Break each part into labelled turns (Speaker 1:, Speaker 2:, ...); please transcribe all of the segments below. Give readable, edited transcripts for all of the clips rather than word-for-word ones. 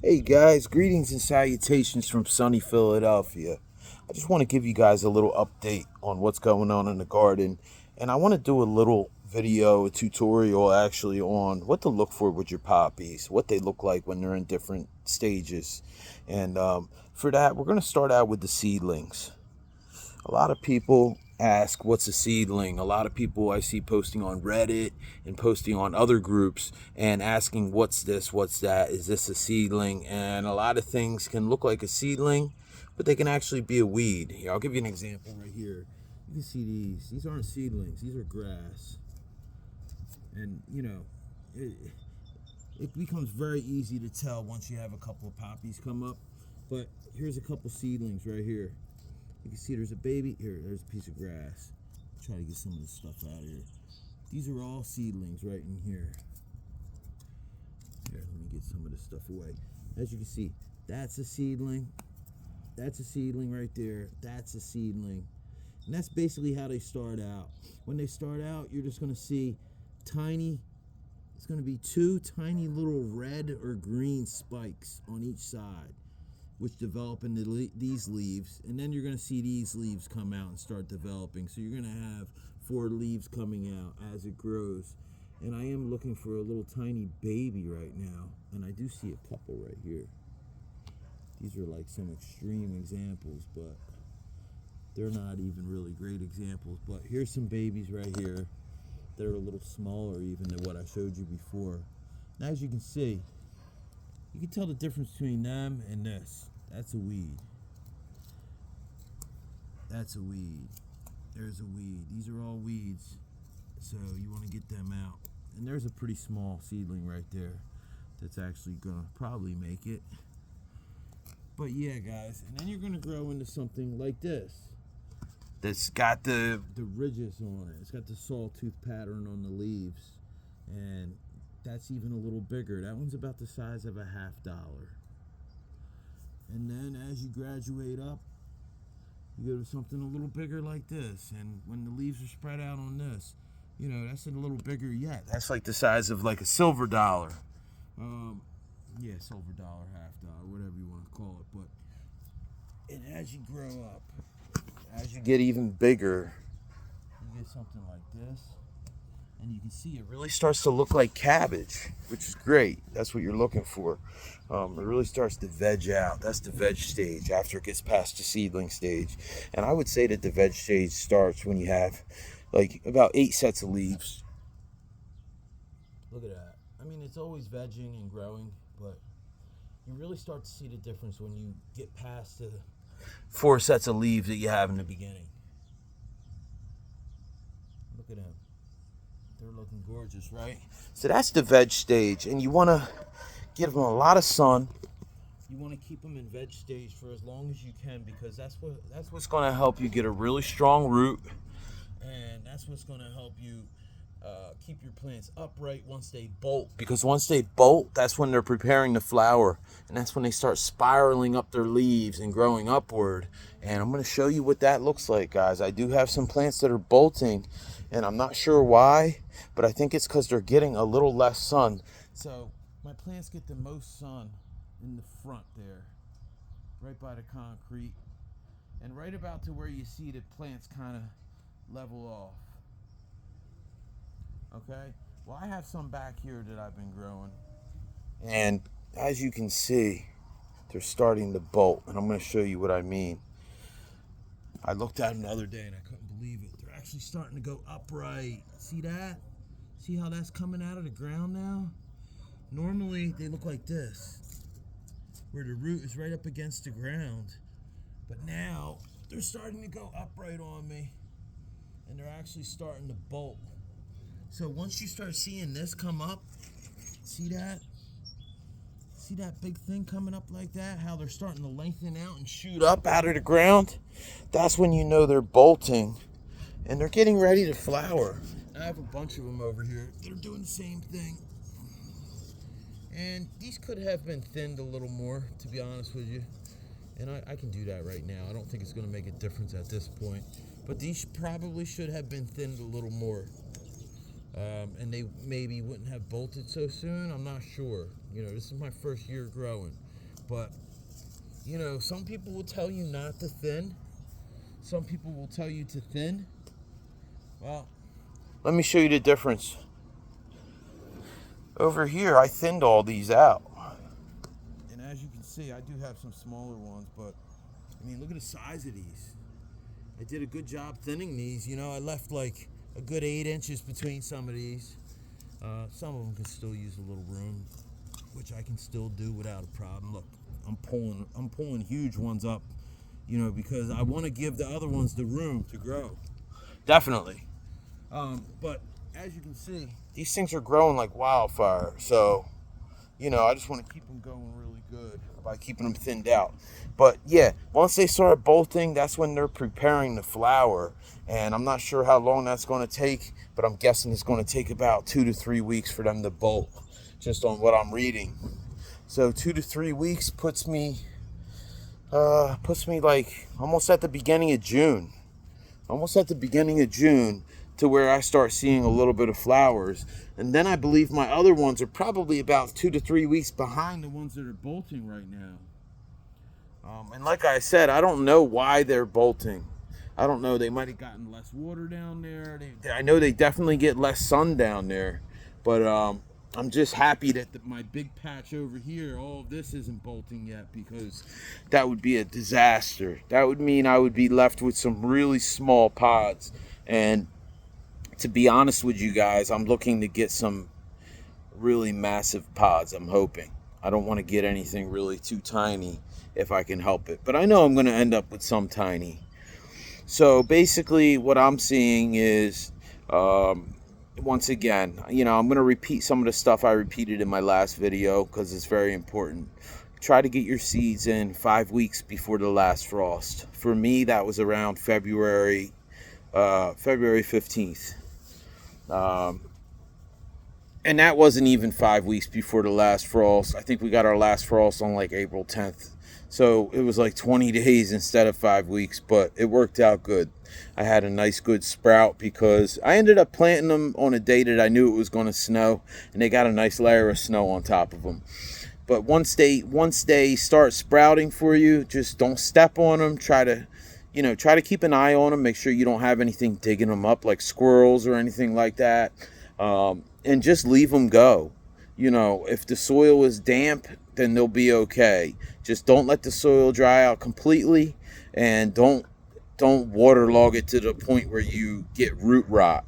Speaker 1: Hey guys, greetings and salutations from sunny Philadelphia. I just want to give you guys a little update on what's going on in the garden, and I want to do a little video, a tutorial actually on what to look for with your poppies, what they look like when they're in different stages. And for that, we're going to start out with the seedlings. A lot of people ask what's a seedling. A lot of people I see posting on Reddit and posting on other groups and asking what's this, what's that, is this a seedling? And a lot of things can look like a seedling, but they can actually be a weed. Here, I'll give you an example right here. You can see these. These aren't seedlings. These are grass. And, it becomes very easy to tell once you have a couple of poppies come up. But here's a couple seedlings right here. You can see there's a baby. There's a piece of grass. Try to get some of this stuff out of here. These are all seedlings right in here. Here, let me get some of this stuff away. As you can see, that's a seedling. That's a seedling right there. That's a seedling. And that's basically how they start out. When they start out, you're just going to see tiny, it's going to be two tiny little red or green spikes on each side, which develop into these leaves, and then you're going to see these leaves come out and start developing. So you're going to have 4 leaves coming out as it grows. And I am looking for a little tiny baby right now, and I do see a couple right here. These are like some extreme examples, but they're not even really great examples. But here's some babies right here that are a little smaller even than what I showed you before. Now, as you can see, you can tell the difference between them and this. That's a weed. That's a weed. There's a weed. These are all weeds. So you want to get them out. And there's a pretty small seedling right there that's actually going to probably make it. But yeah, guys. And then you're going to grow into something like this. That's got the ridges on it. It's got the sawtooth pattern on the leaves. And that's even a little bigger. That one's about the size of a $50. And then as you graduate up, you go to something a little bigger like this. And when the leaves are spread out on this, that's a little bigger yet. That's like the size of like a silver dollar. Silver dollar, $50, whatever you want to call it. But and as you grow up, as you get even bigger, you get something like this. And you can see it really starts to look like cabbage, which is great. That's what you're looking for. It really starts to veg out. That's the veg stage after it gets past the seedling stage. And I would say that the veg stage starts when you have like about 8 sets of leaves. Look at that. I mean, it's always vegging and growing, but you really start to see the difference when you get past the 4 sets of leaves that you have in the beginning. Look at them. They're looking gorgeous, right? So that's the veg stage, and you want to give them a lot of sun. You want to keep them in veg stage for as long as you can, because that's what's going to help you get a really strong root, and that's what's going to help you keep your plants upright once they bolt. Because once they bolt, that's when they're preparing to flower, and that's when they start spiraling up their leaves and growing upward. And I'm going to show you what that looks like, guys. I do have some plants that are bolting, and I'm not sure why, but I think it's because they're getting a little less sun. So my plants get the most sun in the front there, right by the concrete, and right about to where you see the plants kind of level off. Okay, well, I have some back here that I've been growing, and as you can see, they're starting to bolt, and I'm going to show you what I mean. I looked at them the other day and I couldn't believe it. They're actually starting to go upright. See that? See how that's coming out of the ground now? Normally they look like this, where the root is right up against the ground. But now they're starting to go upright on me, and they're actually starting to bolt. So once you start seeing this come up, see that? See that big thing coming up like that? How they're starting to lengthen out and shoot up out of the ground? That's when you know they're bolting, and they're getting ready to flower. I have a bunch of them over here. They're doing the same thing. And these could have been thinned a little more, to be honest with you. And I can do that right now. I don't think it's going to make a difference at this point. But these probably should have been thinned a little more. And they maybe wouldn't have bolted so soon. I'm not sure. This is my first year growing. But, you know, some people will tell you not to thin. Some people will tell you to thin. Well, let me show you the difference. Over here, I thinned all these out. And as you can see, I do have some smaller ones, but, I mean, look at the size of these. I did a good job thinning these. You know, I left like a good 8 inches between some of these. Some of them can still use a little room, which I can still do without a problem. Look, I'm pulling huge ones up, you know, because I want to give the other ones the room to grow. Definitely. But as you can see, these things are growing like wildfire. So, you know, I just want to keep them going really good by keeping them thinned out. But yeah, once they start bolting, that's when they're preparing the flower. And I'm not sure how long that's going to take, but I'm guessing it's going to take about 2 to 3 weeks for them to bolt, just on what I'm reading. So 2 to 3 weeks puts me like almost at the beginning of June. Almost at the beginning of June to where I start seeing a little bit of flowers. And then I believe my other ones are probably about 2 to 3 weeks behind the ones that are bolting right now. And like I said, I don't know why they're bolting. I don't know. They might have gotten less water down there. I know they definitely get less sun down there. But I'm just happy that my big patch over here, all of this isn't bolting yet, because that would be a disaster. That would mean I would be left with some really small pods. And to be honest with you guys, I'm looking to get some really massive pods, I'm hoping. I don't want to get anything really too tiny if I can help it. But I know I'm going to end up with some tiny. So basically what I'm seeing is, once again, you know, I'm going to repeat some of the stuff I repeated in my last video because it's very important. Try to get your seeds in 5 weeks before the last frost. For me, that was around February 15th. And that wasn't even 5 weeks before the last frost. I think we got our last frost on like April 10th. So it was like 20 days instead of 5 weeks, but it worked out good. I had a nice good sprout because I ended up planting them on a day that I knew it was going to snow, and they got a nice layer of snow on top of them. But once they start sprouting for you, just don't step on them. Try to keep an eye on them. Make sure you don't have anything digging them up like squirrels or anything like that. And just leave them go. You know, if the soil is damp, then they'll be okay. Just don't let the soil dry out completely, and don't waterlog it to the point where you get root rot.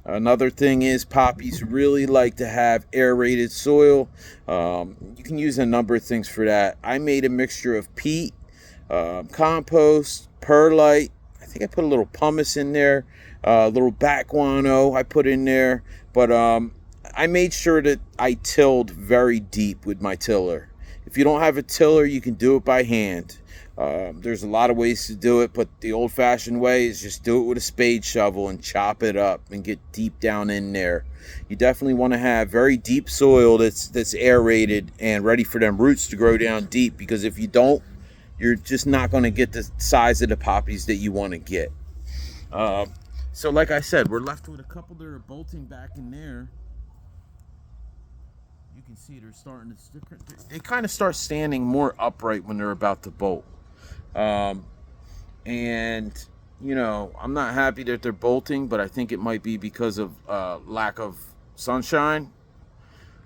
Speaker 1: Another thing is poppies really like to have aerated soil. You can use a number of things for that. I made a mixture of peat, compost, perlite. I think I put a little pumice in there, a little bat guano I put in there. But I made sure that I tilled very deep with my tiller. If you don't have a tiller, you can do it by hand. There's a lot of ways to do it, but the old-fashioned way is just do it with a spade shovel and chop it up and get deep down in there. You definitely want to have very deep soil that's aerated and ready for them roots to grow down deep, because if you don't, you're just not going to get the size of the poppies that you want to get. So like I said, we're left with a couple that are bolting back in there. You can see they're starting to, they kind of start standing more upright when they're about to bolt. And, you know, I'm not happy that they're bolting, but I think it might be because of lack of sunshine.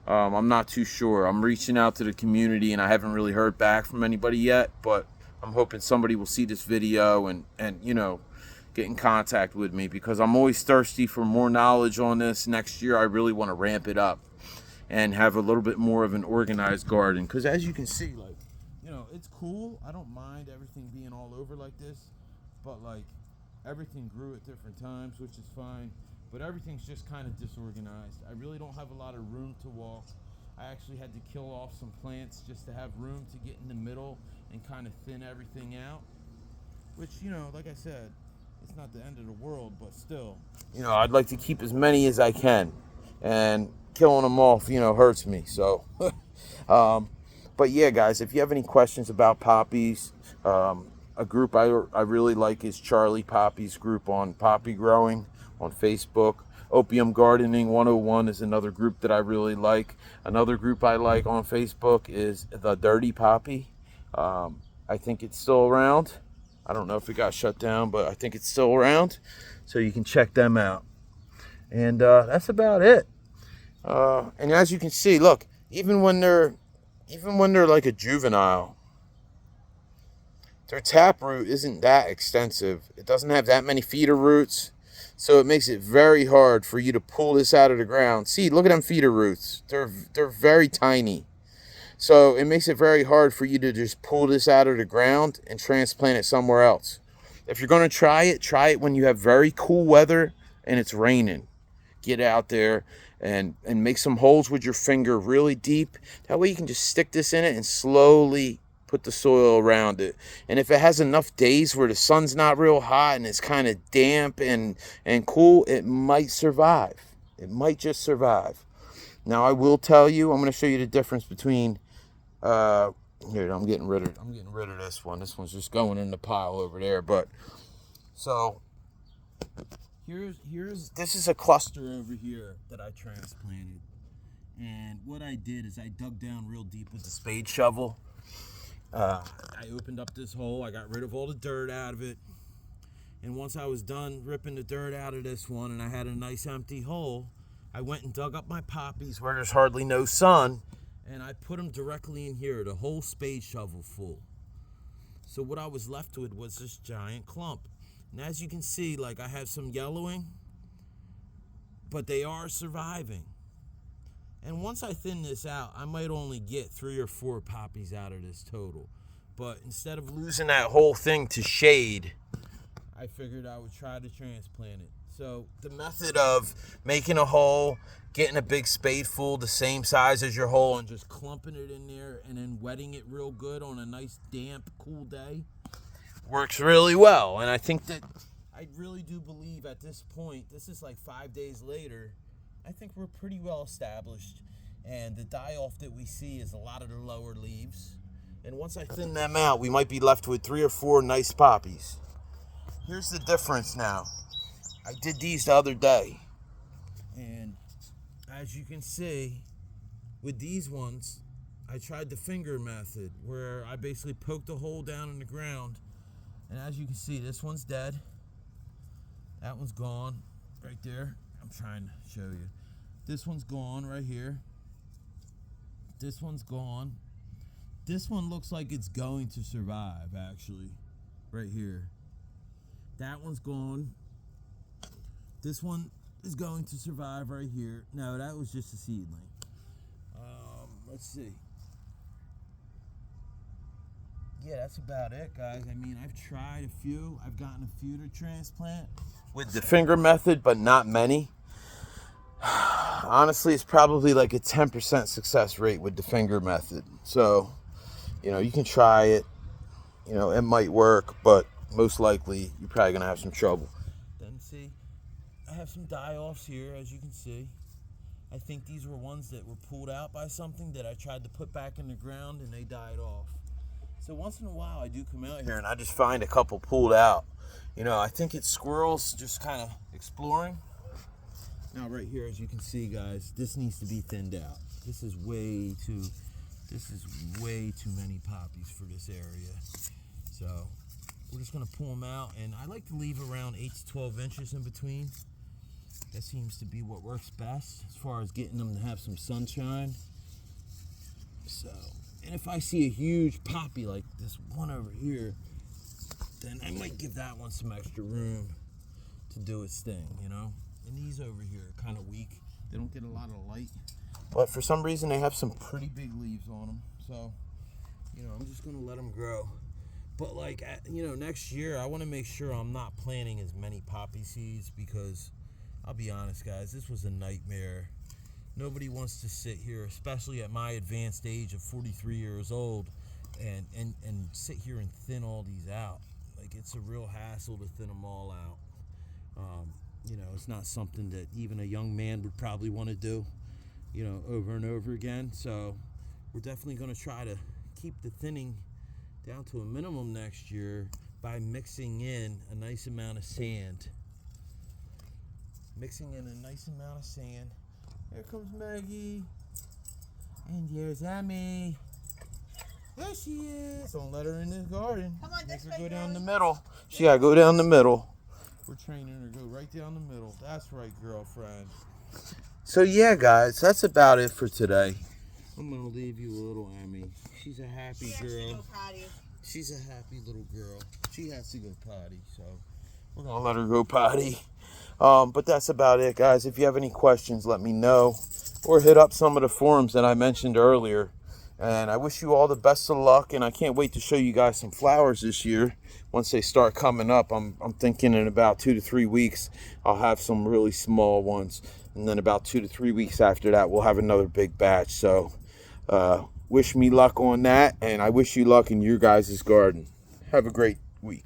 Speaker 1: I'm not too sure. I'm reaching out to the community and I haven't really heard back from anybody yet, but I'm hoping somebody will see this video and you know, get in contact with me, because I'm always thirsty for more knowledge on this. Next year I really want to ramp it up and have a little bit more of an organized garden, because as you can see, like, you know, it's cool. I don't mind everything being all over like this, but like everything grew at different times, which is fine, but everything's just kind of disorganized. I really don't have a lot of room to walk. I actually had to kill off some plants just to have room to get in the middle and kind of thin everything out, which, you know, like I said, it's not the end of the world, but still, you know, I'd like to keep as many as I can, and killing them off, you know, hurts me. So but yeah, guys, if you have any questions about poppies, a group I really like is Charlie Poppy's group on poppy growing on Facebook.
Speaker 2: Opium Gardening 101 is another group that I really like. Another group I like on Facebook is the Dirty Poppy. I think it's still around. I don't know if it got shut down, but I think it's still around. So you can check them out. And that's about it. And as you can see, look, even when they're like a juvenile, their taproot isn't that extensive. It doesn't have that many feeder roots, so it makes it very hard for you to pull this out of the ground. See, look at them feeder roots. They're very tiny. So it makes it very hard for you to just pull this out of the ground and transplant it somewhere else. If you're going to try it when you have very cool weather and it's raining. Get out there and make some holes with your finger really deep. That way you can just stick this in it and slowly put the soil around it. And if it has enough days where the sun's not real hot and it's kind of damp and cool, it might survive. It might just survive. Now I will tell you, I'm going to show you the difference between here, I'm getting rid of this one. This one's just going in the pile over there. But so this is a cluster over here that I transplanted. And what I did is I dug down real deep with the spade shovel. I opened up this hole. I got rid of all the dirt out of it. And once I was done ripping the dirt out of this one and I had a nice empty hole, I went and dug up my poppies where there's hardly no sun, and I put them directly in here, the whole spade shovel full. So what I was left with was this giant clump. And as you can see, like, I have some yellowing, but they are surviving. And once I thin this out, I might only get 3 or 4 poppies out of this total. But instead of losing that whole thing to shade, I figured I would try to transplant it. So the method of making a hole, getting a big spade full the same size as your hole and just clumping it in there and then wetting it real good on a nice damp cool day works really well. And I think that I really do believe at this point, this is like 5 days later, I think we're pretty well established. And the die-off that we see is a lot of the lower leaves. And once I thin them out, we might be left with 3 or 4 nice poppies. Here's the difference now. I did these the other day. And as you can see, with these ones, I tried the finger method where I basically poked a hole down in the ground. And as you can see, this one's dead. That one's gone right there. I'm trying to show you. This one's gone right here. This one's gone. This one looks like it's going to survive, actually, right here. That one's gone. This one is going to survive right here. No, that was just a seedling. Let's see. Yeah, that's about it, guys. I mean, I've tried a few. I've gotten a few to transplant with the finger method, but not many. Honestly, it's probably like a 10% success rate with the finger method. So, you can try it. It might work, but most likely you're probably going to have some trouble. Then see, I have some die-offs here, as you can see. I think these were ones that were pulled out by something that I tried to put back in the ground and they died off. So once in a while I do come out here and I just find a couple pulled out. I think it's squirrels just kind of exploring. Now right here, as you can see, guys, this needs to be thinned out. This is way too many poppies for this area. So we're just going to pull them out, and I like to leave around 8 to 12 inches in between. That seems to be what works best as far as getting them to have some sunshine. So, and if I see a huge poppy like this one over here, then I might give that one some extra room to do its thing, And these over here are kind of weak. They don't get a lot of light. But for some reason, they have some pretty big leaves on them. So, I'm just going to let them grow. But next year, I want to make sure I'm not planting as many poppy seeds because I'll be honest, guys, this was a nightmare. Nobody wants to sit here, especially at my advanced age of 43 years old, and sit here and thin all these out. Like, it's a real hassle to thin them all out. It's not something that even a young man would probably want to do, over and over again. So we're definitely going to try to keep the thinning down to a minimum next year by mixing in a nice amount of sand.
Speaker 1: mixing in a nice amount of sand. Here comes Maggie. And here's Emmy. There she is. Don't let her in the garden.
Speaker 3: Come on,
Speaker 1: Make
Speaker 3: this
Speaker 1: her
Speaker 3: way,
Speaker 1: go down the
Speaker 3: girlie.
Speaker 1: middle. She gotta go down the middle. We're training her to go right down the middle. That's right, girlfriend. So yeah, guys, that's about it for today. I'm gonna leave you a little Emmy. She's a happy
Speaker 3: She has to
Speaker 1: girl.
Speaker 3: go potty.
Speaker 1: She's a happy little girl. She has to go potty, so we're gonna let her go potty. But that's about it, guys. If you have any questions, let me know, or hit up some of the forums that I mentioned earlier. And I wish you all the best of luck, and I can't wait to show you guys some flowers this year. Once they start coming up, I'm thinking in about 2 to 3 weeks, I'll have some really small ones. And then about 2 to 3 weeks after that, we'll have another big batch. So wish me luck on that, and I wish you luck in your guys' garden. Have a great week.